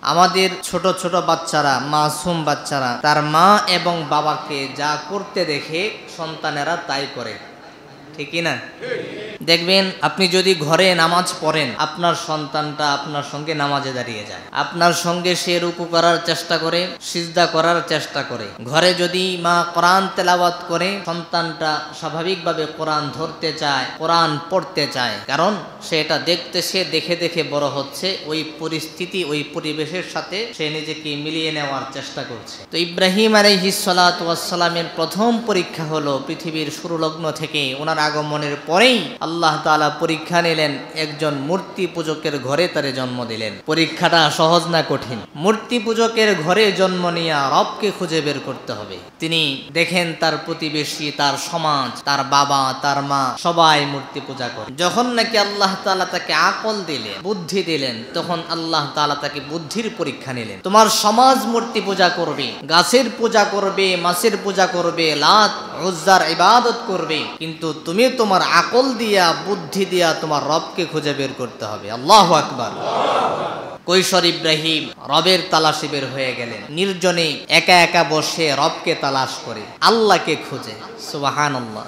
আমাদের ছোট ছোট বাচ্চারা, মাসুম বাচ্চারা তার মা এবং বাবাকে যা করতে দেখে সন্তানেরা তাই করে, ঠিক না? দেখবেন আপনি যদি ঘরে নামাজ পড়েন, আপনার সন্তানটা আপনার সঙ্গে নামাজে দাঁড়িয়ে যায়, আপনার সঙ্গে সে রুকু করার চেষ্টা করে, সিজদা করার চেষ্টা করে। ঘরে যদি মা কোরআন তেলাওয়াত করে, সন্তানটা স্বাভাবিকভাবে কোরআন ধরতে চায়, কোরআন পড়তে চায়, কারণ সে এটা দেখতেছে, দেখে দেখে বড় হচ্ছে, ওই পরিস্থিতি ওই পরিবেশের সাথে সে নিজেকে মিলিয়ে নেওয়ার চেষ্টা করছে। তো ইব্রাহিম আলাইহিস সালাতু ওয়াস সালামের প্রথম পরীক্ষা হলো পৃথিবীর শুরু লগ্ন থেকে ওনার আগমনের পরেই আল্লাহ তাআলা পরীক্ষা নিলেন, একজন মূর্তি পূজকের ঘরে তারে জন্ম দিলেন। পরীক্ষাটা সহজ না কঠিন? মূর্তি পূজকের ঘরে জন্ম নিয়ে রবকে খুঁজে বের করতে হবে। তিনি দেখেন তার প্রতিবেশী, তার সমাজ, তার বাবা, তার মা সবাই মূর্তি পূজা করে। যখন নাকি আল্লাহ তাআলা তাকে আকল দিলেন, বুদ্ধি দিলেন, তখন আল্লাহ তাআলা তাকে বুদ্ধির পরীক্ষা নিলেন। তোমার সমাজ মূর্তি পূজা করবে, গাছের পূজা করবে, মাছের পূজা করবে, লাত উজ্জার ইবাদত করবে, কিন্তু তুমি তোমার আকল দিয়া, বুদ্ধি দিয়া তোমার রবকে খুঁজে বের করতে হবে। আল্লাহু আকবার। কৈশোর ইব্রাহিম রবের তালাশে বের হয়ে গেলেন, নির্জনে একা একা বসে রবকে তালাশ করে, আল্লাহকে খুঁজে। সুবহানাল্লাহ।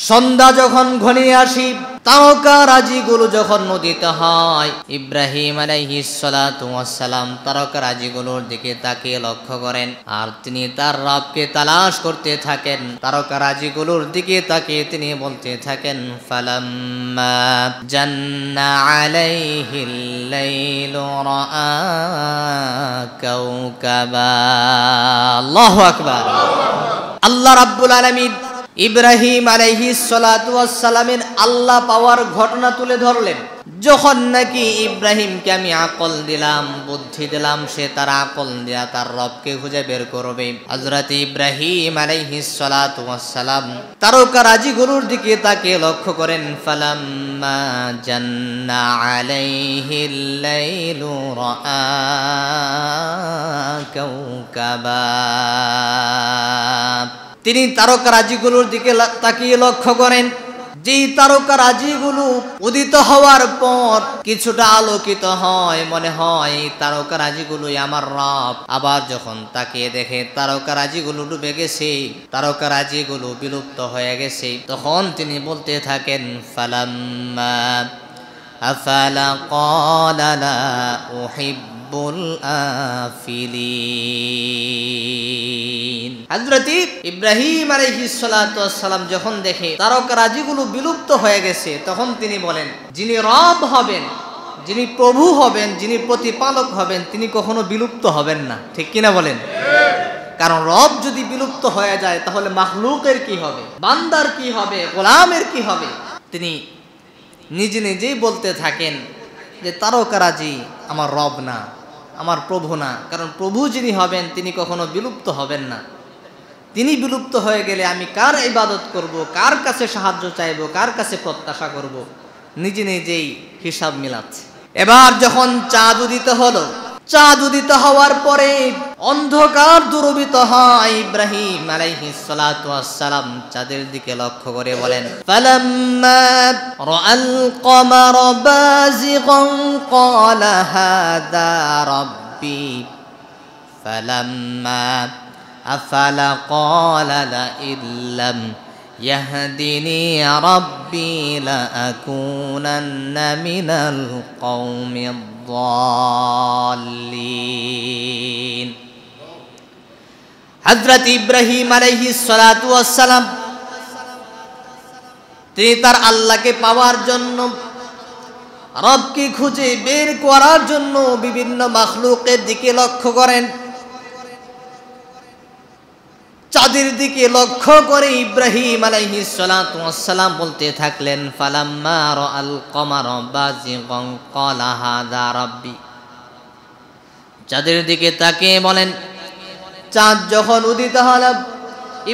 সন্ধ্যা যখন ঘনিয়ে আসি, তারকারাজিগুলো যখন উদিত হয়, ইব্রাহিম আলাইহিস সালাতু ওয়াস সালাম তারকারাজিগুলোর দিকে তাকিয়ে লক্ষ্য করেন, আর তিনি তার রবকে তালাশ করতে থাকেন। তারকারাজিগুলোর দিকে তাকিয়ে তিনি বলতে থাকেন, ফালাম্মা জান্না আলাইহিল লাইলু রাআ কাওকাবা। আল্লাহু আকবার। আল্লাহ রাব্বুল আলামিন ইব্রাহিম আলাইহিস সালাতু ওয়াস সালামের আল্লাহ পাওয়ার ঘটনা তুলে ধরলেন। যখন নাকি ইব্রাহিমকে আমি আকল দিলাম, বুদ্ধি দিলাম, সে তার আকল দিয়া তার রবকে খুঁজে বের করবে। হযরত ইব্রাহিম আলাইহিস সালাতু ওয়াস সালাম তারকারাজি গুরুর দিকে তাকে লক্ষ্য করেন, ফালাম্মা জান্না আলাইহিল লাইলু রাআ কাওকাবা। তিনি তারকারাজিগুলোর দিকে তাকিয়ে লক্ষ্য করেন, যেই তারকারাজিগুলো উদিত হওয়ার পর কিছুটা আলোকিত হয়, মনে হয় তারকারাজিগুলোই আমার রব। আবার যখন তাকিয়ে দেখে তারকারাজিগুলো ডুবে গেছে, তারকারাজিগুলো বিলুপ্ত হয়ে গেছে, তখন তিনি বলতে থাকেন, ফালাম্মা আফালা ক্বালা লা উহিব্বুল আফিলিন। হযরত ইব্রাহিম আলাইহিস সালাতু ওয়াস সালাম যখন দেখে তারকারাজিগুলো বিলুপ্ত হয়ে গেছে, তখন তিনি বলেন, যিনি রব হবেন, যিনি প্রভু হবেন, যিনি প্রতিপালক হবেন, তিনি কখনো বিলুপ্ত হবেন না, ঠিক কিনা বলেন? কারণ রব যদি বিলুপ্ত হয়ে যায়, তাহলে মাখলুকের কি হবে, বান্দার কি হবে, গোলামের কি হবে? তিনি নিজে নিজেই বলতে থাকেন যে তারকারাজি আমার রব না, আমার প্রভু না। কারণ প্রভু যিনি হবেন তিনি কখনো বিলুপ্ত হবেন না। তিনি বিলুপ্ত হয়ে গেলে আমি কার ইবাদত করব, কার কাছে সাহায্য চাইব, কার কাছে প্রত্যাশা করব? নিজে নিজেই হিসাব মিলাচ্ছে। এবার যখন চাঁদ উদিত হলো, চাঁদ উদিত হওয়ার পরে অন্ধকার দূরীভূত হয়। ইব্রাহিম আলাইহিস সালাতু ওয়াস সালাম চাঁদের দিকে লক্ষ্য করে বলেন, ফালাম্মা রাআল কমারা বাযিগান ক্বালা হাযা রাব্বি ফালাম্মা আফালা ক্বালা লা ইল্লাম ইয়াহদিনি রাব্বি লাআকুনান্না মিনাল কওমিদ যাল্লিন। হযরত ইব্রাহিম আলাইহিস সালাতু ওয়াস সালাম তিনি তার আল্লাহকে পাওয়ার জন্য, রবকে খুঁজে বের করার জন্য বিভিন্ন মাখলুকের দিকে লক্ষ্য করেন। চাঁদের দিকে লক্ষ্য করে ইব্রাহিম আলাইহিস সালাতু ওয়াস সালাম বলতে থাকলেন, ফালাম্মা রাআল কমারা বাযিগান ক্বালা হাযা রাব্বি। চাঁদের দিকে তাকিয়ে বলেন, চাঁদ যখন উদিত হল,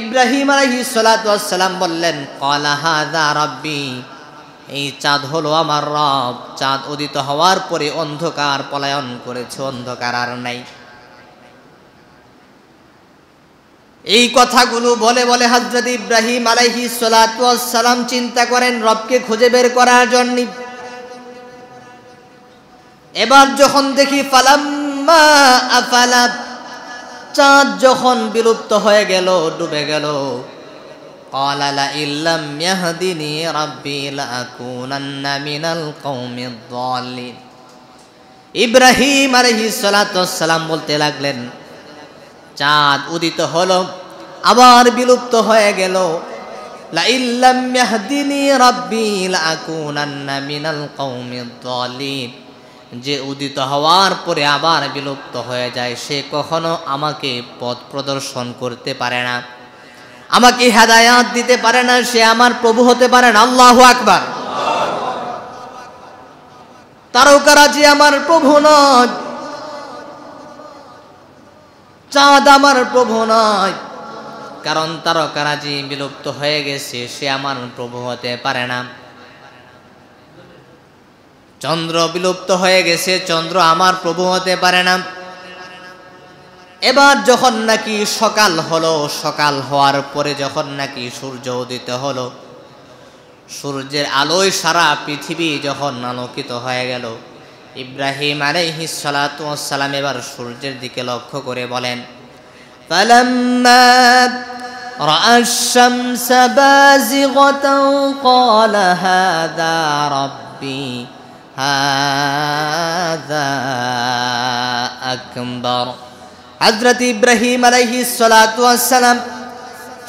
ইব্রাহিম আলাইহিস সালাতু ওয়াস সালাম বললেন, ক্বালা হাযা রাব্বি, এই চাঁদ হলো আমার রব। চাঁদ উদিত হওয়ার পরে অন্ধকার পলায়ন করেছে, অন্ধকার আর নাই। এই কথাগুলো বলে বলে হযরত ইব্রাহিম আলাইহিস সালাতু ওয়াস সালাম চিন্তা করেন রবকে খুঁজে বের করার জন্য। এবার যখন দেখি ফালাম্মা ফালাম্মা আফালা, চাঁদ যখন বিলুপ্ত হয়ে গেল, ডুবে গেল, ক্বালা লা ইল্লাম ইয়াহদিনি রাব্বি লাআকুনান্না মিনাল কওমিদ যালিন। ইব্রাহিম আলাইহিস সালাতু ওয়াস সালাম বলতে লাগলেন, চাঁদ উদিত হলো, আবার বিলুপ্ত হয়ে গেল, লা ইল্লাম ইয়াহদিনি রাব্বি লাআকুনান্না মিনাল কওমিদ যালিন। যে উদিত হওয়ার পরে আবার বিলুপ্ত হয়ে যায়, সে কখনো আমাকে পথ প্রদর্শন করতে পারে না, আমাকে হেদায়াত দিতে পারে না, সে আমার প্রভু হতে পারে না। আল্লাহু আকবার। তারকারাজি আমার প্রভু নয়, চাঁদ আমার প্রভু নয়, কারণ তারকারাজি বিলুপ্ত হয়ে গেছে, সে আমার প্রভু হতে পারে না। চন্দ্র বিলুপ্ত হয়ে গেছে, চন্দ্র আমার প্রভু হতে পারে না। এবার যখন নাকি সকাল হলো, সকাল হওয়ার পরে যখন নাকি সূর্য উদিত হলো, সূর্যের আলোয় সারা পৃথিবী যখন আলোকিত হয়ে গেল, ইব্রাহিম আলাইহিস সালাতু ওয়াস সালাম এবার সূর্যের দিকে লক্ষ্য করে বলেন, ফালাম্মা রাআশ শামসা বাযিগাতান ক্বালা হাযা রাব্বি হাযা আকবার। হযরত ইব্রাহিম আলাইহিস সালাতু ওয়াস সালাম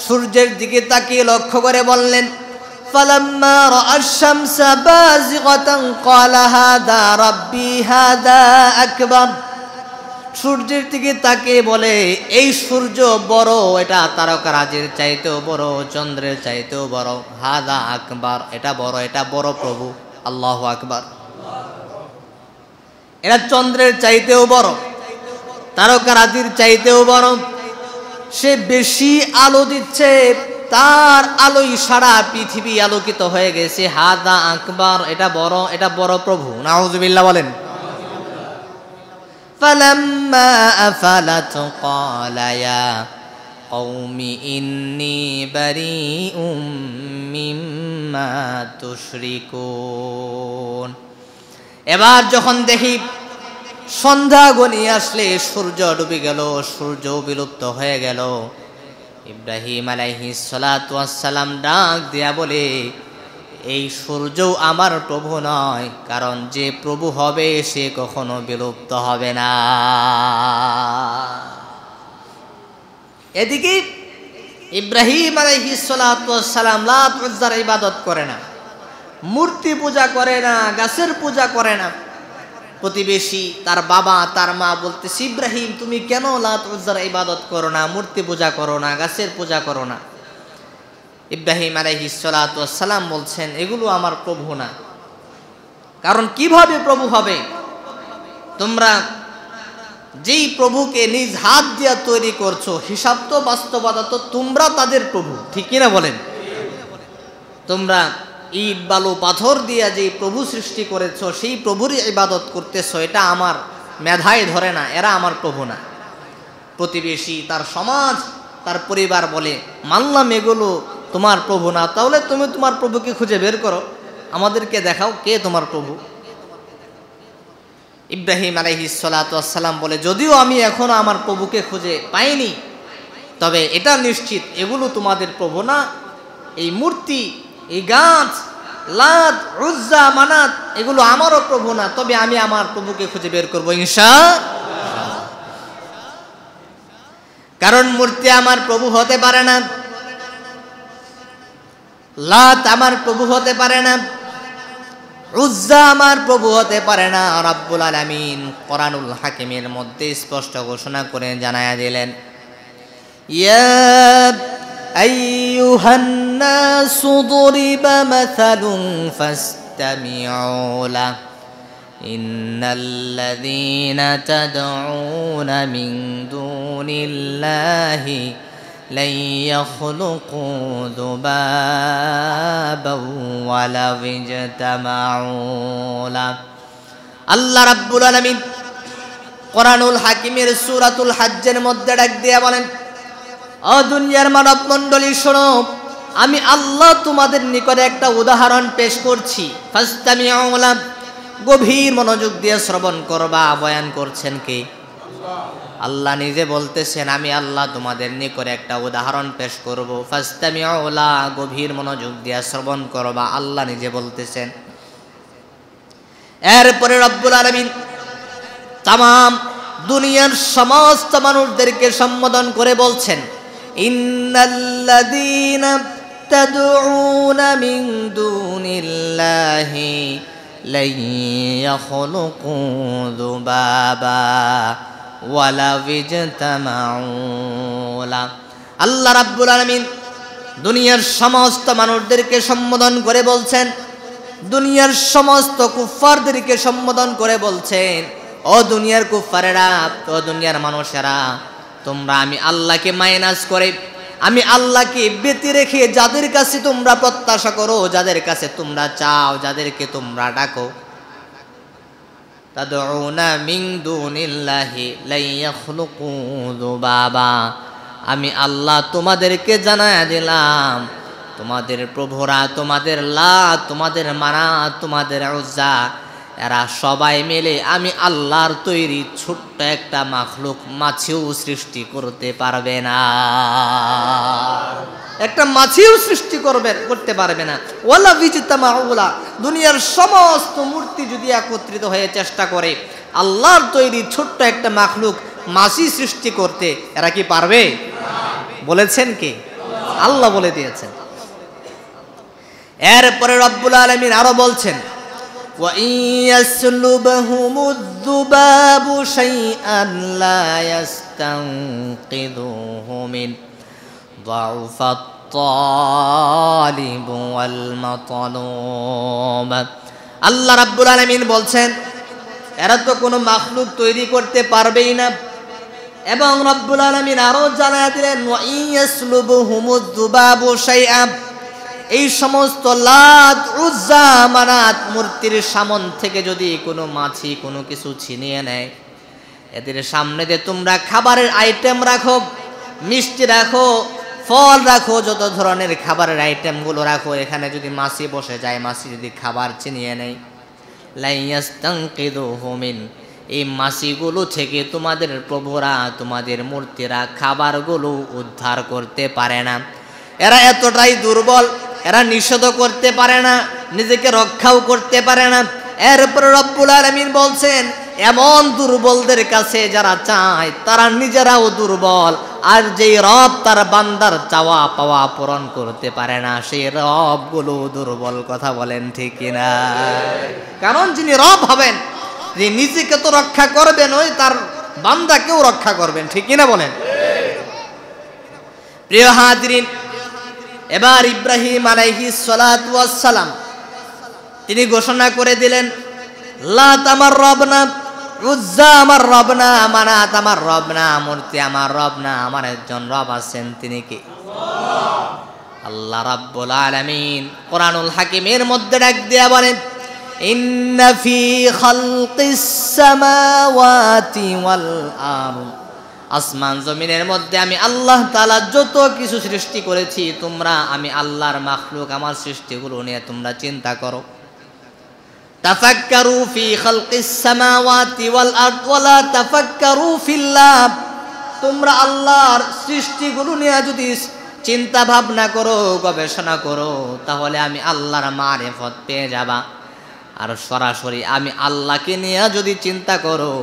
সূর্যের দিকে তাকিয়ে লক্ষ্য করে বললেন, ফালাম্মা রাআশ শামসা বাযিগাতান ক্বালা হাযা রাব্বি হাযা আকবার। সূর্যের দিকে তাকিয়ে বলে, এই সূর্য বড়, এটা তারকারাজির চাইতেও বড়, চন্দ্রের চাইতেও বড়, হাযা আকবার, এটা বড় প্রভু। আল্লাহু আকবার। এরা চন্দ্রের চাইতেও বড়, তারকারাজির চাইতেও বড়, সে বেশি আলো দিচ্ছে, তার আলোয় সারা পৃথিবী আলোকিত হয়ে গেছে। হাযা আকবার, এটা বড় প্রভু। নাউযুবিল্লাহ বলেন। ফালাম্মা আফালাত ক্বালা ইয়া কওমি ইন্নী বারীউম মিম্মা তুশরিকুন। এবার যখন দেখি সন্ধ্যা ঘনিয়ে আসলে সূর্য ডুবে গেল, সূর্য বিলুপ্ত হয়ে গেল, ইব্রাহিম আলাইহিস সালাতু ওয়াস সালাম ডাক দিয়া বলে, এই সূর্যও আমার প্রভু নয়, কারণ যে প্রভু হবে সে কখনো বিলুপ্ত হবে না। এদিকে ইব্রাহিম আলাইহিস সালাতু ওয়াস সালাম লাত উজ্জার ইবাদত করে না, মূর্তি পূজা করে না, গাছের পূজা করে না। প্রতিবেশী, তার বাবা, তার মা বলতেছে, ইব্রাহিম তুমি কেন লাত উজ্জার ইবাদত করো না, মূর্তি পূজা করো না, গাছের পূজা করো না? ইব্রাহিম আলাইহিস সালাতু ওয়াস সালাম বলছেন, এগুলো আমার প্রভু না। কারণ কিভাবে প্রভু হবে? তোমরা যেই প্রভুকে নিজ হাত দিয়া তৈরি করছো, হিসাব তো বাস্তবতা তো তোমরা তাদের প্রভু, ঠিক কিনা বলেন? তোমরা ইট বালু পাথর দিয়া যেই প্রভু সৃষ্টি করেছো, সেই প্রভুরই ইবাদত করতেছো, এটা আমার মেধায় ধরে না, এরা আমার প্রভু না। প্রতিবেশী, তার সমাজ, তার পরিবার বলে, মানলাম এগুলো তোমার প্রভু না, তাহলে তুমি তোমার প্রভুকে খুঁজে বের করো, আমাদেরকে দেখাও কে তোমার প্রভু। ইব্রাহিম আলাইহিস সালাতু ওয়াস সালাম বলে, যদিও আমি এখনো আমার প্রভুকে খুঁজে পাইনি, তবে এটা নিশ্চিত এগুলো তোমাদের প্রভু না। এই মূর্তি, এই গাছ, লাত, উজ্জা, মানাত, এগুলো আমারও প্রভু না, তবে আমি আমার প্রভুকে খুঁজে বের করবো ইনশাআল্লাহ। কারণ মূর্তি আমার প্রভু হতে পারে না, লাত আমার প্রভু হতে পারে না, উজ্জা আমার প্রভু হতে পারে না। রাব্বুল আলামিন কোরআনুল হাকিমের মধ্যে স্পষ্ট ঘোষণা করে জানায়া দিলেন, ইয়া আইয়ুহান নাসু দুরিবা মাসালুন ফাসতামিউ লা ইন্নাল্লাযীনা তাদউনা মিন দুনিল্লাহি লা ইয়াখলুকু যুবাবান ওয়ালা ইজতামাউ লা। আল্লাহ রাব্বুল আলামিন কোরআনুল হাকিমের সূরাতুল হজ্জের মধ্যে ডাক দিয়ে বলেন, ও দুনিয়ার মানব মণ্ডলী শোনো, আমি আল্লাহ তোমাদের নিকটে একটা উদাহরণ পেশ করছি। ফাসতামিউ লা, গভীর মনোযোগ দিয়ে শ্রবণ করবা। বয়ান করছেন কে? আল্লাহ নিজে বলতেছেন, আমি আল্লাহ তোমাদের নিকটে একটা উদাহরণ পেশ করব, ফাস্তামিউ লা, গভীর মনোযোগ দিয়ে শ্রবণ করবা। আল্লাহ নিজে বলতেছেন। এরপরে রব্বুল আলামিন তামাম দুনিয়ার সমস্ত মানুষদেরকে সম্বোধন করে বলছেন, ইন্নাল্লাযীনা তাদউনা মিন দুনিল্লাহি লা ইয়াখলুকু যুবাবা ওয়ালা ইজতামাউ লা। আল্লাহ রাব্বুল আলামিন দুনিয়ার সমস্ত মানুষদেরকে সম্বোধন করে বলছেন, দুনিয়ার সমস্ত কুফফারদেরকে সম্বোধন করে বলছেন, ও দুনিয়ার কুফফারেরা, ও দুনিয়ার মানুষেরা, তোমরা আমি আল্লাহকে মাইনাস করে, আমি আল্লাহকে ব্যতি রেখে যাদের কাছে তোমরা প্রত্যাশা করো, যাদের কাছে তোমরা চাও, যাদেরকে তোমরা ডাকো, তাদউনা মিন দুনিল্লাহি লা ইয়াখলুকু যুবাবা, আমি আল্লাহ তোমাদেরকে জানায়া দিলাম, তোমাদের প্রভুরা, তোমাদের লাত, তোমাদের মানাত, তোমাদের উজ্জা, এরা সবাই মিলে আমি আল্লাহর তৈরি ছোট্ট একটা মাখলুক মাছিও সৃষ্টি করতে পারবে না, একটা মাছিও সৃষ্টি করতে পারবে না। ওয়ালা বিজতামাউলা, দুনিয়ার সমস্ত মূর্তি যদি একত্রিত হয়ে চেষ্টা করে আল্লাহর তৈরি ছোট্ট একটা মাখলুক মাছি সৃষ্টি করতে, এরা কি পারবে? বলেছেন কে? আল্লাহ বলে দিয়েছেন। এরপরে রব্বুল আলামিন আরো বলছেন, ওয়া ইয়াসলুবহুমুয যুবাবু শাইআন লা ইয়াস্তানকিযুহু মিন যাউফাত তালিব ওয়াল মাতলুব। আল্লাহ রাব্বুল আলামিন বলছেন, এরা তো কোনো মাখলুক তৈরি করতে পারবেই না। এবং রব্বুল আলামিন আরো জানায়া দিলেন, ওয়া ইয়াসলুবহুমুয যুবাবু শাইআন, এই সমস্ত লাত, উজ্জা, মানাত মূর্তির সামন থেকে যদি কোনো মাছি কোনো কিছু ছিনিয়ে নেয়, এদের সামনে যে তোমরা খাবারের আইটেম রাখো, মিষ্টি রাখো, ফল রাখো, যত ধরনের খাবারের আইটেমগুলো রাখো, এখানে যদি মাছি বসে যায়, মাছি যদি খাবার ছিনিয়ে নেয়, লা ইয়াস্তানকিযুহু মিন, এই মাছিগুলো থেকে তোমাদের প্রভুরা, তোমাদের মূর্তিরা খাবারগুলো উদ্ধার করতে পারে না। এরা এতটাই দুর্বল, এরা নিষেধ করতে পারে না, নিজেকে রক্ষাও করতে পারে না। এরপর রব্বুল আলামিন বলছেন, এমন দুর্বলদের কাছে যারা চায় তারা নিজেরাও দুর্বল, আর যেই রব তার বান্দার চাওয়া পাওয়া পূরণ করতে পারে না, সেই রবগুলো দুর্বল। কথা বলেন ঠিক কিনা? কারণ যিনি রব হবেন, যে নিজেকে তো রক্ষা করবেন, ওই তার বান্দাকেও রক্ষা করবেন। ঠিক কিনা বলেন? প্রিয় হাজিরিন, এবার ইব্রাহিম আলাইহিস সালাতু ওয়াস সালাম তিনি ঘোষণা করে দিলেন, লাত আমার রব না, উজ্জা আমার রব না, মানাত আমার রব না, মূর্তি আমার রব না, আমার একজন রব আছেন। তিনি কি? আল্লাহ রাব্বুল আলামিন কোরআনুল হাকিমের মধ্যে ডাক দিয়া বলেন, ইন্না ফি খালকিস সামাওয়াতি ওয়াল আরদ, আসমান জমিনের মধ্যে আমি আল্লাহ তাআলা যত কিছু সৃষ্টি করেছি, তোমরা আমি আল্লাহর মাখলুক, আমার সৃষ্টিগুলো নিয়ে তোমরা চিন্তা করো। তাফাক্কারু ফি খালকিস সামাওয়াতি ওয়াল আরদ ওয়ালা তাফাক্কারু ফিল্লাহ, তোমরা আল্লাহর সৃষ্টিগুলো নিয়ে যদি চিন্তা ভাবনা করো, গবেষণা করো, তাহলে আমি আল্লাহর মারিফত পেয়ে যাবা। আর সরাসরি আমি আল্লাহকে নিয়ে যদি চিন্তা করো,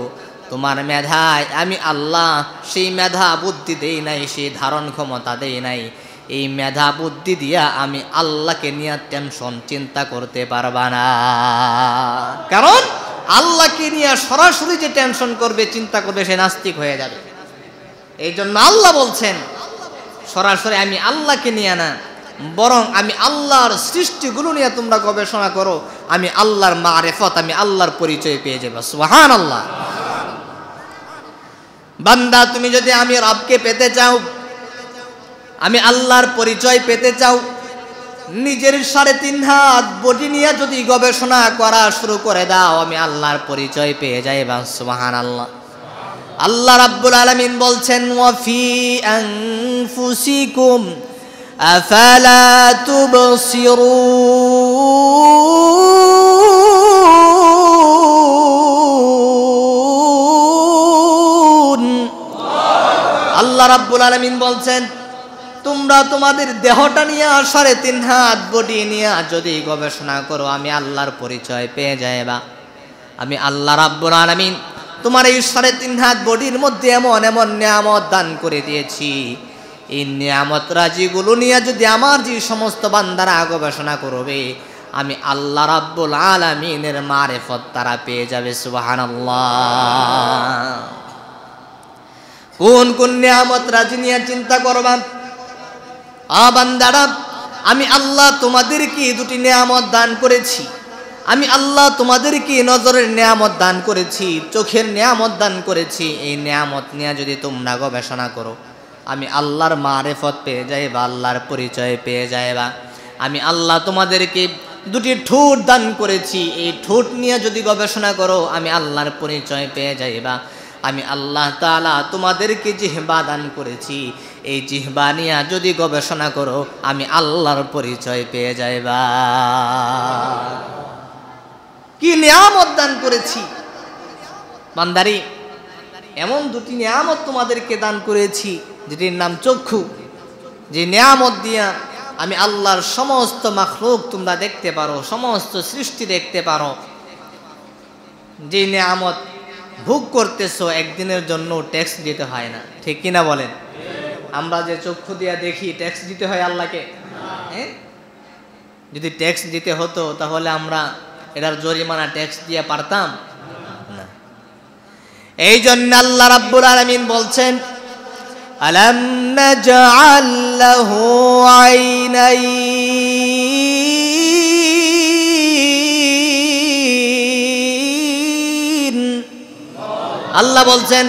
তোমার মেধায় আমি আল্লাহ সেই মেধা বুদ্ধি দেই নাই, সেই ধারণ ক্ষমতা দেই নাই, এই মেধা বুদ্ধি দিয়া আমি আল্লাহকে নিয়ে টেনশন চিন্তা করতে পারবা না। কারণ আল্লাহকে নিয়ে সরাসরি যে টেনশন করবে, চিন্তা করবে, সে নাস্তিক হয়ে যাবে। এই জন্য আল্লাহ বলছেন, সরাসরি আমি আল্লাহকে নিয়ে না, বরং আমি আল্লাহর সৃষ্টিগুলো নিয়ে তোমরা গবেষণা করো, আমি আল্লাহর মারিফত, আমি আল্লাহর পরিচয় পেয়ে যাবে। সুবহানাল্লাহ। বান্দা, তুমি যদি আমি রবকে পেতে চাও, আমি আল্লাহর পরিচয় পেতে চাও, নিজের 3.5 হাত বডি নিয়ে যদি গবেষণা করা শুরু করে দাও, আমি আল্লাহর পরিচয় পেয়ে যাইবা। সুবহানাল্লাহ। আল্লাহ রাব্বুল আলামিন বলছেন, ওয়া ফি আনফুসিকুম আফালা তুবসিরুন, আল্লাহ রাব্বুল আলামিন বলছেন, তোমরা তোমাদের দেহটা নিয়ে 3.5 হাত বডি নিয়ে যদি গবেষণা করো, আমি আল্লাহর পরিচয় পেয়ে যাইবা। আমি আল্লাহ রাব্বুল আলামিন তোমার এই 3.5 হাত বডির মধ্যে এমন এমন নিয়ামত দান করে দিয়েছি। এই নিয়ামত রাজিগুলো নিয়ে যদি আমার যে সমস্ত বান্দারা গবেষণা করবে, আমি আল্লাহ রাব্বুল আলামিনের মারিফত তারা পেয়ে যাবে। সুবহানাল্লাহ। কোন কোন নিয়ামত রাজি নিয়ে চিন্তা করবা। বান্দারা, আমি আল্লাহ তোমাদেরকে 2টি নিয়ামত দান করেছি। আমি আল্লাহ তোমাদেরকে নজরের নিয়ামত দান করেছি, চোখের নিয়ামত দান করেছি। এই নিয়ামত নিয়ে যদি তোমরা গবেষণা করো, আমি আল্লাহর মারিফত পেয়ে যাইবা, আল্লাহর পরিচয় পেয়ে যাইবা। আমি আল্লাহ তোমাদেরকে 2টি ঠোঁট দান করেছি। এই ঠোঁট নিয়ে যদি গবেষণা করো, আমি আল্লাহর পরিচয় পেয়ে যাইবা। আমি আল্লাহ তাআলা তোমাদেরকে জিহ্বা দান করেছি। এই জিহ্বা নিয়ে যদি গবেষণা করো, আমি আল্লাহর পরিচয় পেয়ে যাইবা। কি নিয়ামত দান করেছি বান্দারি। এমন 2টি নিয়ামত তোমাদেরকে দান করেছি, যেটির নাম চক্ষু। যে নিয়ামত দিয়া আমি আল্লাহর সমস্ত মাখলুক তোমরা দেখতে পারো, সমস্ত সৃষ্টি দেখতে পারো। যে নিয়ামত ভোগ করতেছো, একদিনের জন্য ট্যাক্স দিতে হয় না, ঠিক কিনা বলেন? আমরা যে চক্ষু দিয়া দেখি, ট্যাক্স দিতে হয় আল্লাহকে? হ্যাঁ, যদি ট্যাক্স দিতে হতো তাহলে আমরা এটার জরিমানা ট্যাক্স দিয়ে পারতাম না। এই জন্য আল্লাহ রাব্বুল আলামিন বলছেন, আলাম নাজআল লাহু আইনাইন। আল্লাহ বলছেন,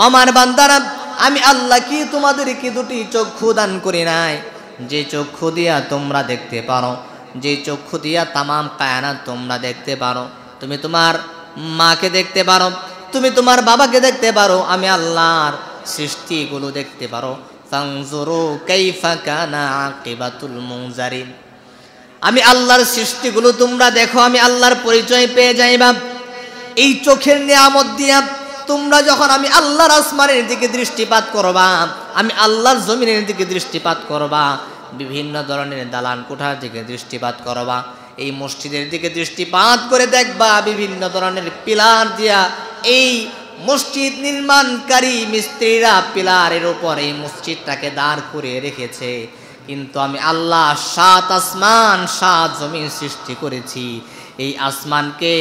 আমার বান্দারা, আমি আল্লাহ কি তোমাদেরকে 2টি চক্ষু দান করি নাই? যে চক্ষু দিয়া তোমরা দেখতে পারো, যে চক্ষু দিয়া তামাম কায়নাত তোমরা দেখতে পারো। তুমি তোমার মাকে দেখতে পারো, তুমি তোমার বাবাকে দেখতে পারো, আমি আল্লাহর সৃষ্টিগুলো দেখতে পারো। ফানজুরু কাইফা কানা আকিবাতুল মুনজারিন। আমি আল্লাহর সৃষ্টিগুলো তোমরা দেখো, আমি আল্লাহর পরিচয় পেয়ে যাইবা। এই চোখের নিয়ামত দিয়া তোমরা যখন আমি আল্লাহর আসমানের দিকে দৃষ্টিপাত করবা, আমি আল্লাহর জমিনের দিকে দৃষ্টিপাত করবা, বিভিন্ন ধরনের দালান কোঠার দিকে দৃষ্টিপাত করবা, এই মসজিদের দিকে দৃষ্টিপাত করে দেখবা বিভিন্ন ধরনের পিলার দিয়া এই মসজিদ নির্মাণকারী মিস্ত্রিরা পিলারের উপর এই মসজিদটাকে দাঁড় করিয়ে রেখেছে। কিন্তু আমি আল্লাহ 7 আসমান 7 জমিন সৃষ্টি করেছি। এই আসমানকে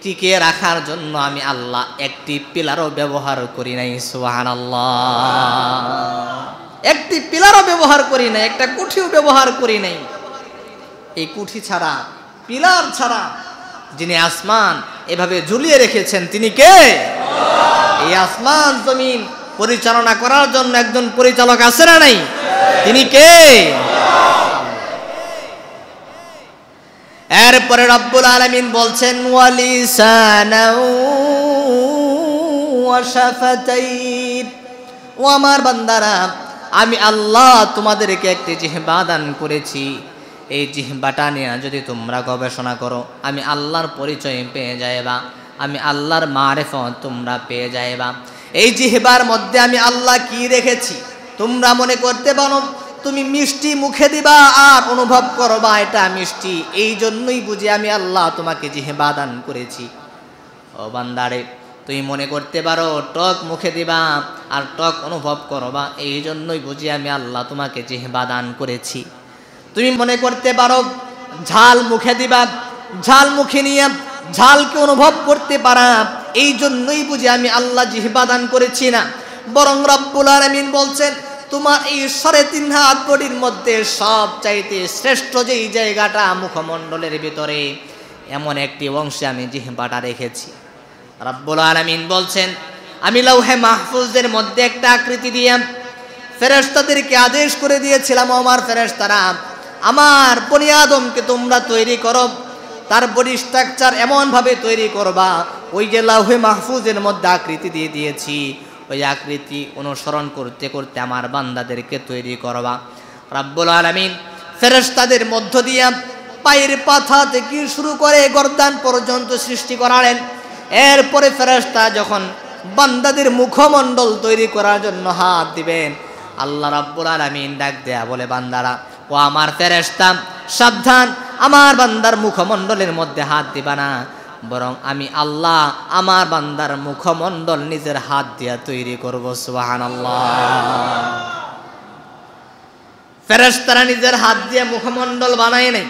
টিকে রাখার জন্য আমি আল্লাহ একটি পিলারও ব্যবহার করি নাই। সুবহানাল্লাহ। একটি পিলারও ব্যবহার করি নাই, একটা কুঠিও ব্যবহার করি নাই। এই কুঠি ছাড়া, পিলার ছাড়া যিনি আসমান এভাবে ঝুলিয়ে রেখেছেন, তিনি কে? এই আসমান জমিন পরিচালনা করার জন্য একজন পরিচালক আছে না নাই? তিনি কে? এরপরে রব্বুল আলামিন বলছেন, ওয়ালিসানাও ওয়া শাফাতাইন। ও আমার বান্দারা, আমি আল্লাহ তোমাদেরকে একটি জিহ্বা দান করেছি। এই জিহ্বাটা নিয়ে যদি তোমরা গবেষণা করো, আমি আল্লাহর পরিচয় পেয়ে যাইবা, আমি আল্লাহর মারিফত তোমরা পেয়ে যাইবা। এই জিহ্বার মধ্যে আমি আল্লাহ কি রেখেছি তোমরা মনে করতে পারো তুমি মিষ্টি মুখে দিবা আর অনুভব করবা এটা মিষ্টি, এই জন্যই বুঝি আমি আল্লাহ তোমাকে জিহ্বা দান করেছি। ও বান্দারে, তুমি মনে করতে পারো টক মুখে দিবা আর টক অনুভব করবা, এই জন্যই বুঝি আমি আল্লাহ তোমাকে জিহ্বা দান করেছি। তুমি মনে করতে পারো ঝাল মুখে দিবা, ঝাল মুখে নিয়ে ঝালকে অনুভব করতে পারা, এই জন্যই বুঝি আমি আল্লাহ জিহ্বা দান করেছি না। বরং রব্বুল আলামিন বলছেন, তোমার এই 3.5 হাত বডির মধ্যে সব চাইতে শ্রেষ্ঠ যেই জায়গাটা মুখমণ্ডলের ভিতরে, এমন একটি অংশে আমি জিহ্বাটা রেখেছি। রব্বুল আলামিন বলছেন, আমি লাউহে মাহফুজের মধ্যে একটা আকৃতি দিয়ে ফেরেশতাদেরকে আদেশ করে দিয়েছিলাম, আমার ফেরেশতারা আমার বনি আদমকে তোমরা তৈরি করো, তার বডি স্ট্রাকচার এমনভাবে তৈরি করবা, ওই যে লাউহে মাহফুজের মধ্যে আকৃতি দিয়ে দিয়েছি, ওই আকৃতি অনুসরণ করতে করতে আমার বান্দাদেরকে তৈরি করবা। রব্বুল আলামিন ফেরেশতাদের মধ্য দিয়ে পায়ের পাতা থেকে শুরু করে গর্দান পর্যন্ত সৃষ্টি করালেন। এরপরে ফেরেশতা যখন বান্দাদের মুখমণ্ডল তৈরি করার জন্য হাত দিবেন। আল্লাহ রাব্বুল আলামিন ডাক দেয়া বলে, বান্দারা ও আমার ফেরেশতা সাবধান, আমার বান্দার মুখমণ্ডলের মধ্যে হাত দিবা না, বরং আমি আল্লাহ আমার বান্দার মুখমণ্ডল নিজের হাত দিয়া তৈরি করব। সুবহানাল্লাহ। ফেরেশতারা নিজের হাত দিয়ে মুখমণ্ডল বানায় নাই,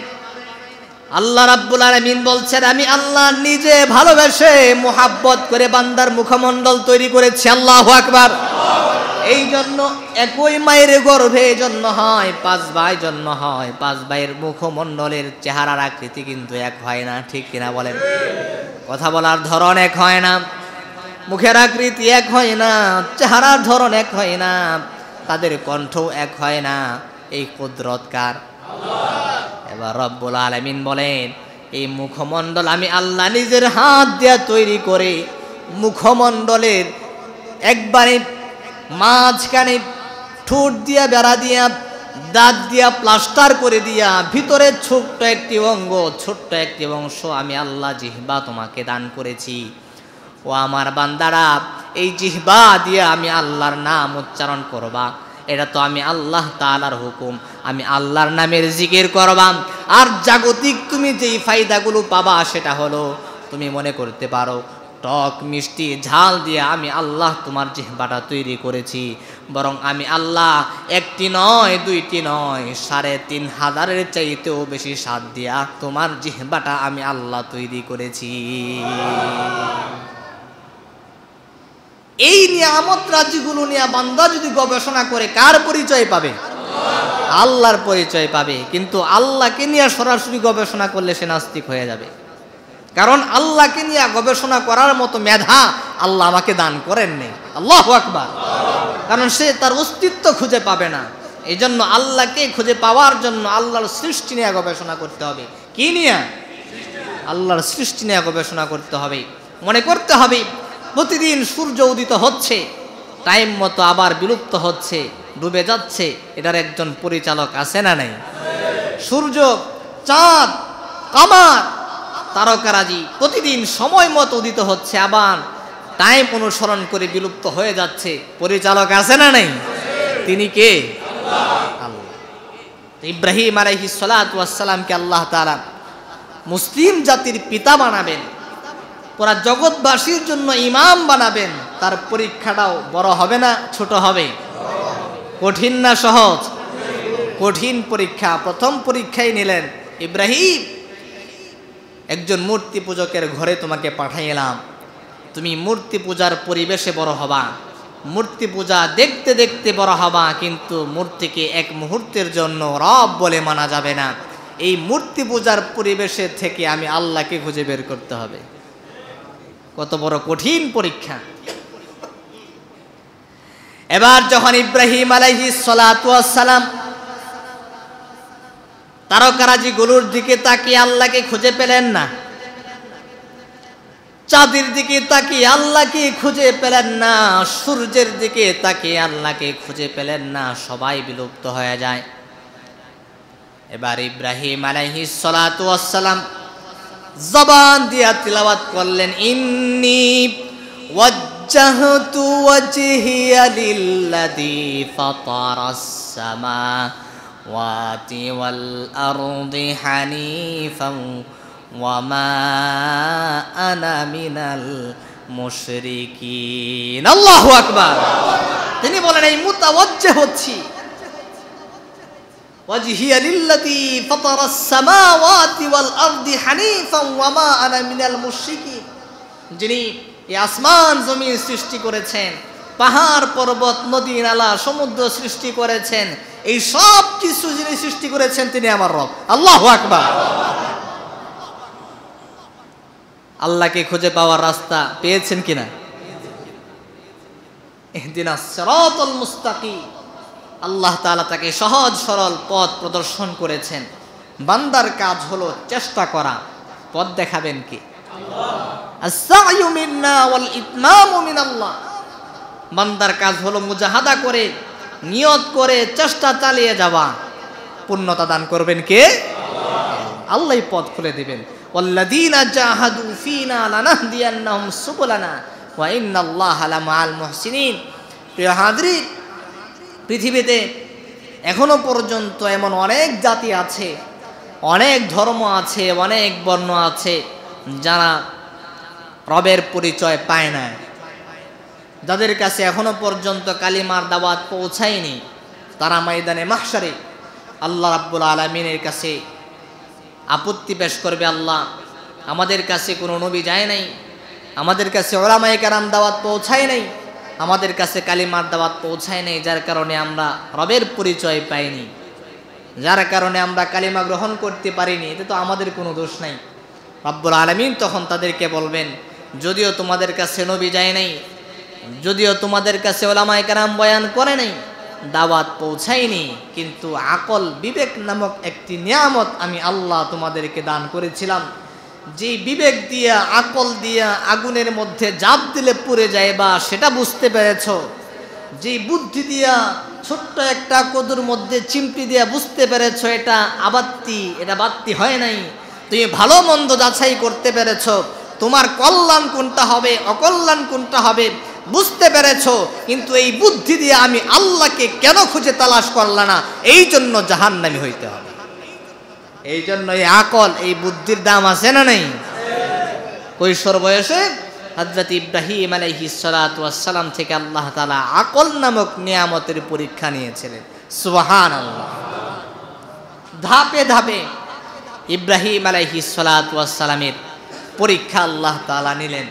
আল্লাহ রাব্বুল আলামিন বলছেন আমি আল্লাহ নিজে ভালোবেসে মুহাব্বত করে বান্দার মুখমণ্ডল তৈরি করেছি। আল্লাহু আকবার। এই জন্য একই মায়ের গর্ভে জন্ম হয়, 5 ভাই জন্ম হয়, 5 ভাইয়ের মুখমণ্ডলের চেহারার আকৃতি কিন্তু এক হয় না, ঠিক কিনা বলেন? কথা বলার ধরন এক হয় না, মুখের আকৃতি এক হয় না, চেহারার ধরন এক হয় না, তাদের কণ্ঠ এক হয় না। এই কুদরত কার? এবার রব্বুল আলামিন বলেন এই মুখমণ্ডল আমি আল্লাহ নিজের হাত দিয়া তৈরি করে মুখমণ্ডলের একবারে মাঝখানে ঠোঁট দিয়া বেড়া দিয়া দাঁত দিয়া প্লাস্টার করে দিয়া ভিতরে ছোট্ট একটি অঙ্গ, ছোট্ট একটি অংশ আমি আল্লাহ জিহ্বা তোমাকে দান করেছি। ও আমার বান্দারা, এই জিহ্বা দিয়ে আমি আল্লাহর নাম উচ্চারণ করবা, এটা তো আমি আল্লাহ তাআলার হুকুম, আমি আল্লাহর নামের জিকির করবা। আর জাগতিক তুমি যেই ফায়দাগুলো পাবা সেটা হলো তুমি মনে করতে পারো টক মিষ্টি ঝাল দিয়ে আমি আল্লাহ তোমার জিহ্বাটা তৈরি করেছি, বরং আমি আল্লাহ একটি নয়, দুইটি নয়, 3500-এর চাইতেও বেশি স্বাদ দিয়া তোমার জিহ্বাটা আমি আল্লাহ তৈরি করেছি। এই নিয়ামত রাজিগুলো নিয়ে বান্দা যদি গবেষণা করে কার পরিচয় পাবে? আল্লাহর পরিচয় পাবে। কিন্তু আল্লাহকে নিয়ে সরাসরি গবেষণা করলে সে নাস্তিক হয়ে যাবে, কারণ আল্লাহকে নিয়ে গবেষণা করার মতো মেধা আল্লাহ আমাকে দান করেননি। আল্লাহু আকবার। কারণ সে তার অস্তিত্ব খুঁজে পাবে না। এই জন্য আল্লাহকে খুঁজে পাওয়ার জন্য আল্লাহর সৃষ্টি নিয়ে গবেষণা করতে হবে। কি নিয়ে? আল্লাহর সৃষ্টি নিয়ে গবেষণা করতে হবে। মনে করতে হবে প্রতিদিন সূর্য উদিত হচ্ছে, টাইম মতো আবার বিলুপ্ত হচ্ছে, ডুবে যাচ্ছে, এটার একজন পরিচালক আছে না নাই? সূর্য, চাঁদ, কামার, তারকারাজি প্রতিদিন সময় মতো উদিত হচ্ছে, আবার টাইম অনুসরণ করে বিলুপ্ত হয়ে যাচ্ছে, পরিচালক আছে না নাই? তিনি কে? আল্লাহ। ইব্রাহিম আলাইহিস সালাতু ওয়াস সালামকে আল্লাহ তাআলা মুসলিম জাতির পিতা বানাবেন, পুরা জগৎবাসীর জন্য ইমাম বানাবেন। তার পরীক্ষাটাও বড় হবে না ছোট হবে? কঠিন না সহজ? কঠিন পরীক্ষা। প্রথম পরীক্ষাই নিলেন, ইব্রাহিম একজন মূর্তি পূজকের ঘরে তোমাকে পাঠাইলাম, তুমি মূর্তি পূজার পরিবেশে বড় হবা, মূর্তি পূজা দেখতে দেখতে বড় হবা, কিন্তু মূর্তিকে এক মুহূর্তের জন্য রব বলে মানা যাবে না। এই মূর্তি পূজার পরিবেশে থেকে আমি আল্লাহকে খুঁজে বের করতে হবে। কত বড় কঠিন পরীক্ষা। এবার যখন ইব্রাহিম আলাইহিস সালাতু ওয়াস সালাম তারকারাজি গুলোর দিকে তাকিয়ে আল্লাহকে খুঁজে পেলেন না, চাঁদের দিকে তাকিয়ে আল্লাহকে খুঁজে পেলেন না, সূর্যের দিকে তাকিয়ে আল্লাহকে খুঁজে পেলেন না, সবাই বিলুপ্ত হয়ে যায়। এবার ইব্রাহিম আলাইহিস সালাতু ওয়াস সালাম জবান দিয়া তিলাওয়াত করলেন, ইন্নী ওয়াজ্জাহতু ওয়াজহিয়া লিল্লাযী ফাতারাস সামাওয়াতি ওয়াল আরদি হানিফান ওয়া মা আনা মিনাল মুশরিকিন। আল্লাহু আকবার। তিনি বলেন এই মুতাওয়াজ্জিহ হচ্ছি, ওয়াজহিয়া লিল্লাযী ফাতারাস সামাওয়াতি ওয়াল আরদি হানিফান ওয়া মা আনা মিনাল মুশরিকিন। যিনি এই আসমান জমিন সৃষ্টি করেছেন, পাহাড় পর্বত নদী নালা সমুদ্র সৃষ্টি করেছেন, এই সব কিছু যিনি সৃষ্টি করেছেন তিনি আমার রব। আল্লাহু আকবার। আল্লাহকে খুঁজে পাওয়ার রাস্তা পেয়েছেন কিনা? ইহদিনাস সিরাতাল মুস্তাকিম। আল্লাহ তাআলা তাকে সহজ সরল পথ প্রদর্শন করেছেন। বান্দার কাজ হলো চেষ্টা করা, পথ দেখাবেন কি? আস-সা'য়ু মিন্না ওয়াল ইতমামু মিনাল্লাহ। বান্দার কাজ হলো মুজাহাদা করে, নিয়ত করে, চেষ্টা চালিয়ে যাওয়া। পূর্ণতা দান করবেন কে? আল্লাহ। পথ খুলে দিবেন। ওয়াল্লাযীনা জাহাদু ফীনা লানাহদিয়ান্নাহুম সুবুলানা। ওয়া ইন্নাল্লাহা লামাআল মুহসিনিন। প্রিয় হাজরিন, পৃথিবীতে এখনো পর্যন্ত এমন অনেক জাতি আছে, অনেক ধর্ম আছে, অনেক বর্ণ আছে যারা রবের পরিচয় পায় না, যাদের কাছে এখনো পর্যন্ত কালিমার দাওয়াত পৌঁছায়নি। তারা ময়দানে মাহশারে আল্লাহ রাব্বুল আলামিনের কাছে আপত্তি পেশ করবে, আল্লাহ আমাদের কাছে কোনো নবী যায় নাই, আমাদের কাছে উলামায়ে কেরাম দাওয়াত পৌঁছায় নাই, আমাদের কাছে কালিমার দাওয়াত পৌঁছায় নাই, যার কারণে আমরা রবের পরিচয় পাইনি, যার কারণে আমরা কালিমা গ্রহণ করতে পারিনি। এতে তো আমাদের কোনো দোষ নাই। রব্বুল আলামিন তখন তাদেরকে বলবেন, যদিও তোমাদের কাছে নবী যায় নাই, যদিও তোমাদের কাছে উলামায়ে কেরাম বয়ান করে নাই, দাওয়াত পৌঁছায়নি, কিন্তু আকল, বিবেক নামক একটি নিয়ামত আমি আল্লাহ তোমাদেরকে দান করেছিলাম। যে বিবেক দিয়া, আকল দিয়া আগুনের মধ্যে জাপ দিলে পুড়ে যায় বা সেটা বুঝতে পেরেছো, যে বুদ্ধি দিয়া ছোট্ট একটা কদুর মধ্যে চিমটি দিয়া বুঝতে পেরেছো এটা আবাত্তি, এটা বাত্তি হয় নাই, তুমি ভালো মন্দ যাচাই করতে পেরেছো, তোমার কল্যাণ কোনটা হবে অকল্যাণ কোনটা হবে বুঝতে পেরেছো, কিন্তু এই বুদ্ধি দিয়ে আমি আল্লাহকে কেন খুঁজে তালাশ করলা না, এই জন্য জাহান্নামী হইতে হবে। এই জন্য এই আকল, এই বুদ্ধির দাম আছে না নাই? কৈশোর বয়সে হযরত ইব্রাহিম আলাইহিস সালাতু ওয়াস সালাম থেকে আল্লাহ তাআলা আকল নামক নিয়ামতের পরীক্ষা নিয়েছিলেন। সুবহানাল্লাহ। ধাপে ধাপে ইব্রাহিম আলাইহিস সালাতু ওয়াস সালামের পরীক্ষা আল্লাহ তাআলা নিলেন,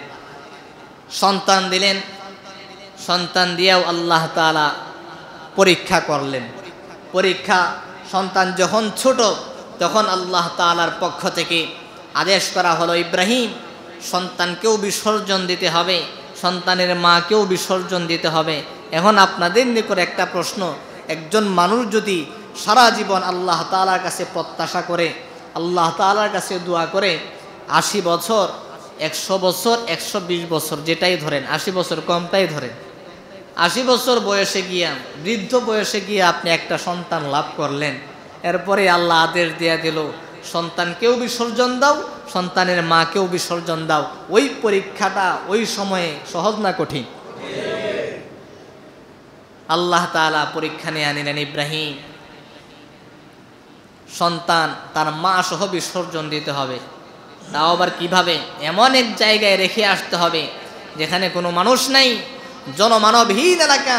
সন্তান দিলেন, সন্তান দিয়েও আল্লাহ তাআলা পরীক্ষা করলেন। পরীক্ষা, সন্তান যখন ছোট তখন আল্লাহ তাআলার পক্ষ থেকে আদেশ করা হলো, ইব্রাহিম সন্তানকেও বিসর্জন দিতে হবে, সন্তানের মাকেও বিসর্জন দিতে হবে। এখন আপনাদের নিকট একটা প্রশ্ন, একজন মানুষ যদি সারা জীবন আল্লাহ তাআলার কাছে প্রত্যাশা করে, আল্লাহ তাআলার কাছে দোয়া করে, 80 বছর 100 বছর 120 বছর যেটাই ধরেন, 80 বছর কমটাই ধরেন, 80 বছর বয়সে গিয়া, বৃদ্ধ বয়সে গিয়ে আপনি একটা সন্তান লাভ করলেন, এরপরে আল্লাহ আদেশ দিয়ে দিল সন্তানকেও বিসর্জন দাও, সন্তানের মাকেও বিসর্জন দাও। ওই পরীক্ষাটা ওই সময়ে সহজ না কঠিন? আল্লাহ তাআলা পরীক্ষা নিয়ে আনিলেন, ইব্রাহিম সন্তান তার মা সহ বিসর্জন দিতে হবে। তাও আবার কিভাবে? এমন এক জায়গায় রেখে আসতে হবে যেখানে কোনো মানুষ নাই, জনমানবহীন এলাকা,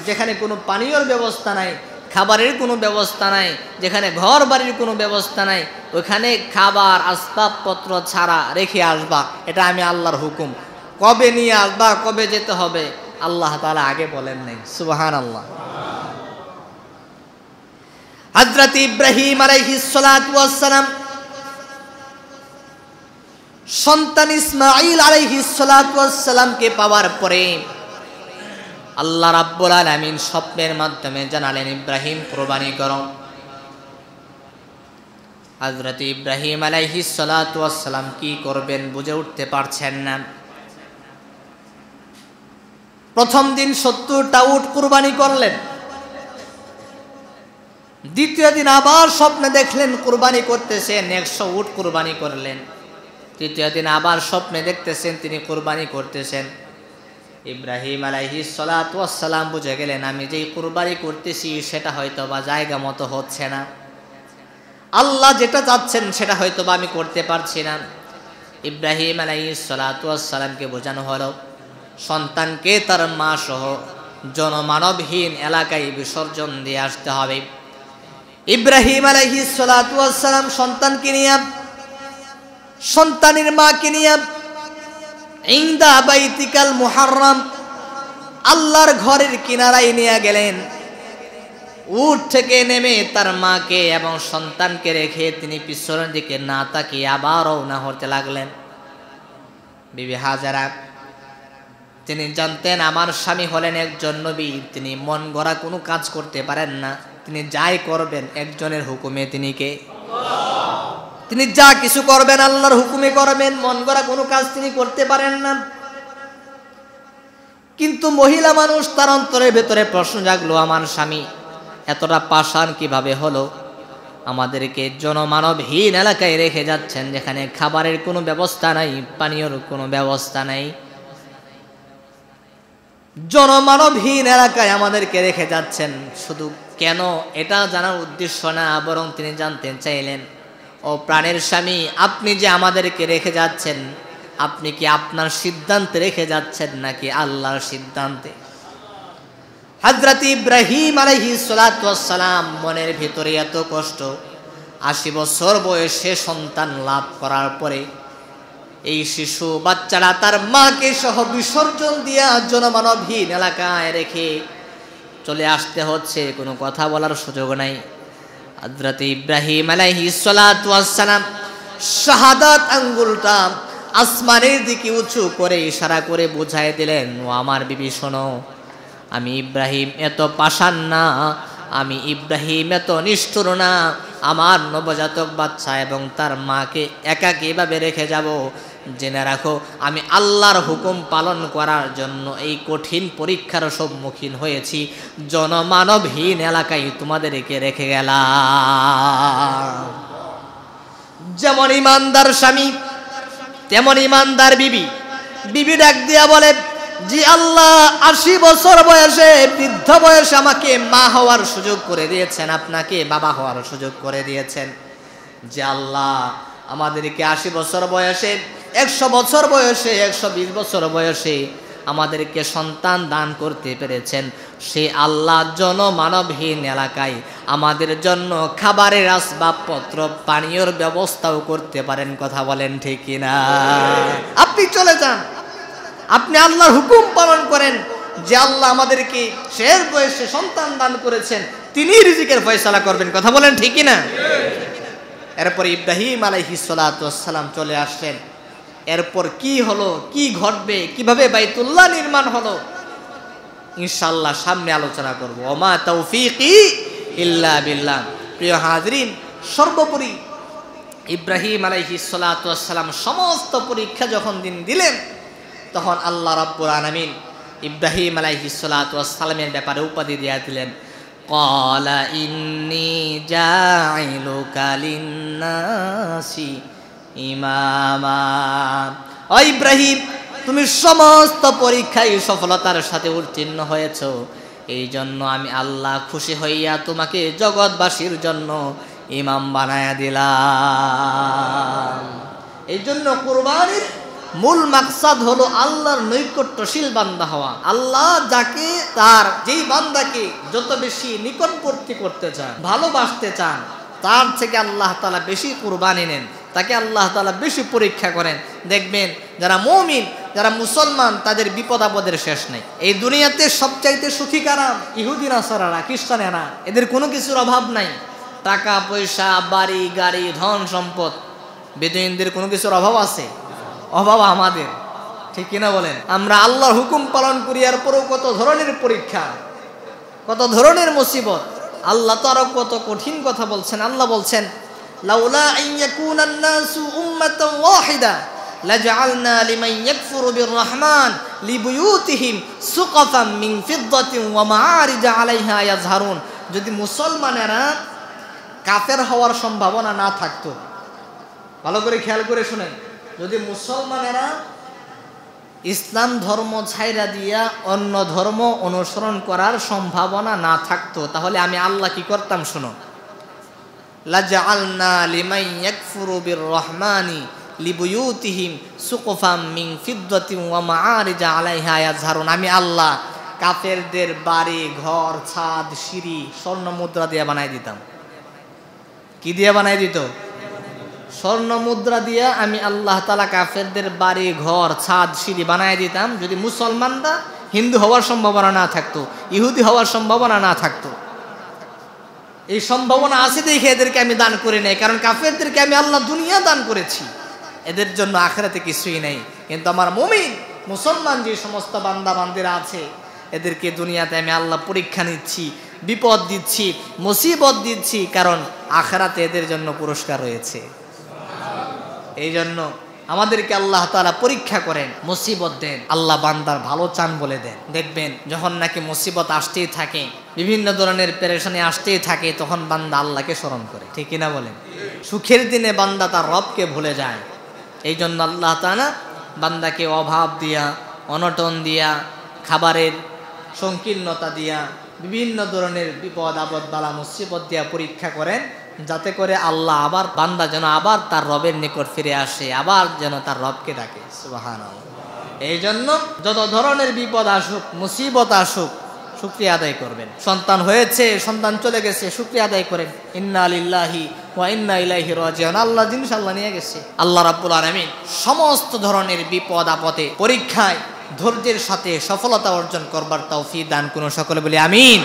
যেখানে কোনো পানীয়র ব্যবস্থা নাই, খাবারের কোনো ব্যবস্থা নাই, যেখানে ঘর বাড়ির কোনো ব্যবস্থা নাই, ওখানে খাবার আসবাবপত্র ছাড়া রেখে আসবা। এটা আমি আল্লাহর হুকুম। কবে নিয়ে আসবা, কবে যেতে হবে আল্লাহ তাআলা আগে বলেন নাই। সুবহানাল্লাহ। হযরত ইব্রাহিম আলাইহিস সালাতু ওয়াস সালাম সন্তান ইসমাঈল আলাইহিস সালাতু ওয়াস সালামকে পাওয়ার পরে আল্লাহ রাব্বুল আলামিন স্বপ্নের মাধ্যমে জানালেন, ইব্রাহিম কুরবানি করো। হযরত ইব্রাহিম আলাইহিস সালাতু ওয়াস সালাম কি করবেন বুঝে উঠতে পারছেন না। প্রথম দিন 70টা উট কুরবানি করলেন, দ্বিতীয় দিন আবার স্বপ্নে দেখলেন কুরবানি করতেছেন, 100 উট কুরবানি করলেন, তৃতীয় দিন আবার স্বপ্নে দেখতেছেন তিনি কুরবানি করতেছেন। ইব্রাহিম আলাইহিস সালাতু ওয়াস সালাম বুঝে গেলেন, আমি যেই কুরবানি করতেছি সেটা হয়তো বা জায়গা মতো হচ্ছে না, আল্লাহ যেটা চাচ্ছেন সেটা হয়তো বা আমি করতে পারছি না। ইব্রাহিম আলাইহিস সালাতু ওয়াস সালামকে বোঝানো হলো সন্তানকে তার মা সহ জনমানবহীন এলাকায় বিসর্জন দিয়ে আসতে হবে। ইব্রাহিম আলাইহিস সালাতু ওয়াস সালাম সন্তানকে নিয়ে, সন্তানের মাকে নিয়ে ইনদা বাইতিকাল মুহাররম, আল্লাহর ঘরের কিনারায় নিয়ে গেলেন। উট থেকে নেমে তার মাকে এবং সন্তানকে রেখে তিনি পিছনের দিকে না তাকিয়ে আবার রওনা হতে লাগলেন। বিবি হাজারা তিনি জানতেন আমার স্বামী হলেন একজন নবী, তিনি মন গড়া কোনো কাজ করতে পারেন না, তিনি যাই করবেন একজনের হুকুমে। তিনি কে? তিনি যা কিছু করবেন আল্লাহর হুকুমে করবেন, মন গড়া কোনো কাজ তিনি করতে পারেন না। কিন্তু মহিলা মানুষ, তার অন্তরের ভেতরে প্রশ্ন জাগলো, আমার স্বামী এতটা পাষাণ কিভাবে হলো? আমাদেরকে জনমানবহীন এলাকায় রেখে যাচ্ছেন, যেখানে খাবারের কোনো ব্যবস্থা নাই, পানীয়র কোনো ব্যবস্থা নাই। জনমানবহীন এলাকায় আমাদেরকে রেখে যাচ্ছেন। শুধু কেন এটা জানার উদ্দেশ্য না, বরং তিনি জানতে চাইলেন, ও প্রাণের স্বামী, আপনি যে আমাদেরকে রেখে যাচ্ছেন, আপনি কি আপনার সিদ্ধান্তে রেখে যাচ্ছেন নাকি আল্লাহর সিদ্ধান্তে? হযরত ইব্রাহিম আলাইহিস সালাতু ওয়াস সালাম মনের ভিতরে এত কষ্ট, ৮০ বছর বয়সে সন্তান লাভ করার পরে এই শিশু বাচ্চারা তার মাকে সহ বিসর্জন দিয়া জনমানবহীন এলাকায় রেখে চলে আসতে হচ্ছে, কোনো কথা বলার সুযোগ নাই। হযরত ইব্রাহিম আলাইহিস সালাতু ওয়াস সালাম শাহাদাত আঙ্গুলটা আসমানের দিকে উঁচু করে ইশারা করে বুঝাই দিলেন, ও আমার বিবি শোনো, আমি ইব্রাহিম এত পাষাণ না, আমি ইব্রাহিম এত নিষ্ঠুর না। আমার নবজাতক বাচ্চা এবং তার মাকে একাকীভাবে রেখে যাব। জেনে রাখো, আমি আল্লাহর হুকুম পালন করার জন্য এই কঠিন পরীক্ষার সম্মুখীন হয়েছি, জনমানবহীন এলাকায় তোমাদেরকে রেখে গেলাম। যেমন ইমানদার স্বামী তেমন ইমানদার বিবি। বিবি ডাক দিয়া বলে, জি আল্লাহ, ৮০ বছর বয়সে, বৃদ্ধ বয়সে আমাকে মা হওয়ার সুযোগ করে দিয়েছেন, আপনাকে বাবা হওয়ার সুযোগ করে দিয়েছেন। যে আল্লাহ আমাদেরকে ৮০ বছর বয়সে, ১০০ বছর বয়সে, ১২০ বছর বয়সে আমাদেরকে সন্তান দান করতে পেরেছেন, সে আল্লাহ জনমানবহীন এলাকায় আমাদের জন্য খাবারের আসবাবপত্র, পানীয়র ব্যবস্থাও করতে পারেন। কথা বলেন ঠিক কিনা? আপনি চলে যান, আপনি আল্লাহর হুকুম পালন করেন। যে আল্লাহ আমাদেরকে শেষ বয়সে সন্তান দান করেছেন, তিনি রিজিকের ফয়সালা করবেন। কথা বলেন ঠিক কিনা? এরপর ইব্রাহিম আলাইহিস সালাতু ওয়াস সালাম চলে আসলেন। এরপর কি হলো, কি ঘটবে, কিভাবে বাইতুল্লাহ নির্মাণ হলো, ইনশাআল্লাহ সামনে আলোচনা করব। ওমা তৌফিকি ইল্লা বিল্লাহ। প্রিয় হাজরিন, সর্বোপরি ইব্রাহিম আলাইহিস সালাতু ওয়াস সালাম সমস্ত পরীক্ষা যখন দিলেন, তখন আল্লাহ রাব্বুল আলামিন ইব্রাহিম আলাইহিস সালাতু ওয়াস সালামের ব্যাপারে উপাধি দিয়ে দিলেন, ক্বালা ইন্নী জাইলুকা লিন্নাসি ইমামা। ও ইব্রাহিম, তুমি সমস্ত পরীক্ষায় সফলতার সাথে উত্তীর্ণ হয়েছ, এই জন্য আমি আল্লাহ খুশি হইয়া তোমাকে জগৎবাসীর জন্য ইমাম বানায়া দিলাম। এই জন্য কুরবানির মূল মাকসাদ হলো আল্লাহর নৈকট্যশীল বান্দা হওয়া। আল্লাহ যাকে, তার যেই বান্দাকে যত বেশি নিকটবর্তী করতে চান, ভালোবাসতে চান, তার থেকে আল্লাহ তাআলা বেশি কুরবানি নেন, তাকে আল্লাহ তাআলা বেশি পরীক্ষা করেন। দেখবেন যারা মুমিন, যারা মুসলমান, তাদের বিপদ আপদের শেষ নেই। এই দুনিয়াতে সবচাইতে সুখী কারা? ইহুদি নাসারারা, খ্রিস্টানেরা। এদের কোনো কিছুর অভাব নাই, টাকা পয়সা, বাড়ি গাড়ি, ধন সম্পদ। বেদুইনদের কোনো কিছুর অভাব আছে? অভাব আমাদের, ঠিক কিনা বলেন? আমরা আল্লাহর হুকুম পালন করি, এর পরেও কত ধরনের পরীক্ষা, কত ধরনের মুসিবত। আল্লাহ তো আরো কত কঠিন কথা বলছেন। আল্লাহ বলছেন, লাউলা আন ইয়াকুনান নাসু উম্মাতান ওয়াহিদা লাজআলনা লিমান ইয়াকফুরু বিররহমান লিবুয়ুতিহিম সুকাফাম মিন ফিদ্দাতিন ওয়া মাআরিজা আলাইহা ইয়াজহারুন। যদি মুসলমানেরা কাফের হওয়ার সম্ভাবনা না থাকতো, ভালো করে খেয়াল করে শুনেন, যদি মুসলমানেরা ইসলাম ধর্ম ছাইরা দিয়া অন্য ধর্ম অনুসরণ করার সম্ভাবনা না থাকতো, তাহলে আমি আল্লাহ কি করতাম? শুনো, লাজআলনা লিমান ইয়াকফুরু বিররহমানি লিবুয়ুতিহিম সুকুফাম মিন ফিদ্দাতিন ওয়া মাআরিজা আলাইহা ইয়াজহারুন। আমি আল্লাহ কাফেরদের বাড়ি ঘর, ছাদ, সিঁড়ি স্বর্ণ মুদ্রা দিয়ে বানাই দিতাম। কি দিয়ে বানাই দিত? স্বর্ণ মুদ্রা দিয়ে আমি আল্লাহ তাআলা কাফেরদের বাড়ি ঘর, ছাদ, সিঁড়ি বানায় দিতাম, যদি মুসলমানরা হিন্দু হওয়ার সম্ভাবনা না থাকতো, ইহুদি হওয়ার সম্ভাবনা না থাকতো। এই সম্ভাবনা আছে দেখে এদেরকে আমি দান করি নাই, কারণ কাফেরদেরকে আমি আল্লাহ দুনিয়া দান করেছি, এদের জন্য আখিরাতে কিছুই নেই। কিন্তু আমার মুমিন মুসলমান যে সমস্ত বান্দা বান্দিরা আছে, এদেরকে দুনিয়াতে আমি আল্লাহ পরীক্ষা নিচ্ছি, বিপদ দিচ্ছি, মুসিবত দিচ্ছি, কারণ আখিরাতে এদের জন্য পুরস্কার রয়েছে। এই জন্য আমাদেরকে আল্লাহ তাআলা পরীক্ষা করেন, মুসিবত দেন, আল্লাহ বান্দার ভালো চান বলে দেন। দেখবেন যখন নাকি মুসিবত আসতেই থাকে, বিভিন্ন ধরনের পেরেশানি আসতেই থাকে, তখন বান্দা আল্লাহকে স্মরণ করে, ঠিক কিনা বলেন? সুখের দিনে বান্দা তার রবকে ভুলে যায়। এই জন্য আল্লাহ তাআলা বান্দাকে অভাব দিয়া, অনটন দিয়া, খাবারের সংকীর্ণতা দিয়া, বিভিন্ন ধরনের বিপদ আপদ বালা মুসিবত দিয়া পরীক্ষা করেন, যাতে করে আল্লাহ আবার বান্দা যেন আবার তার রবের নিকট ফিরে আসে, আবার যেন তার রবকে ডাকে। সুবহানাল্লাহ। এই জন্য যত ধরনের বিপদ আসুক, মুসিবত আসুক, শুকরিয়া আদায় করবেন। সন্তান হয়েছে, সন্তান চলে গেছে, শুকরিয়া আদায় করেন। ইন্না লিল্লাহি ওয়া ইন্না ইলাইহি রাজিউন। আল্লাহ জিনিস আল্লাহ নিয়ে গেছে। আল্লাহ রাব্বুল আলামিন সমস্ত ধরনের বিপদ আপদে পরীক্ষায় ধৈর্যের সাথে সফলতা অর্জন করবার তৌফিক দান করুন। সকলে বলি আমিন।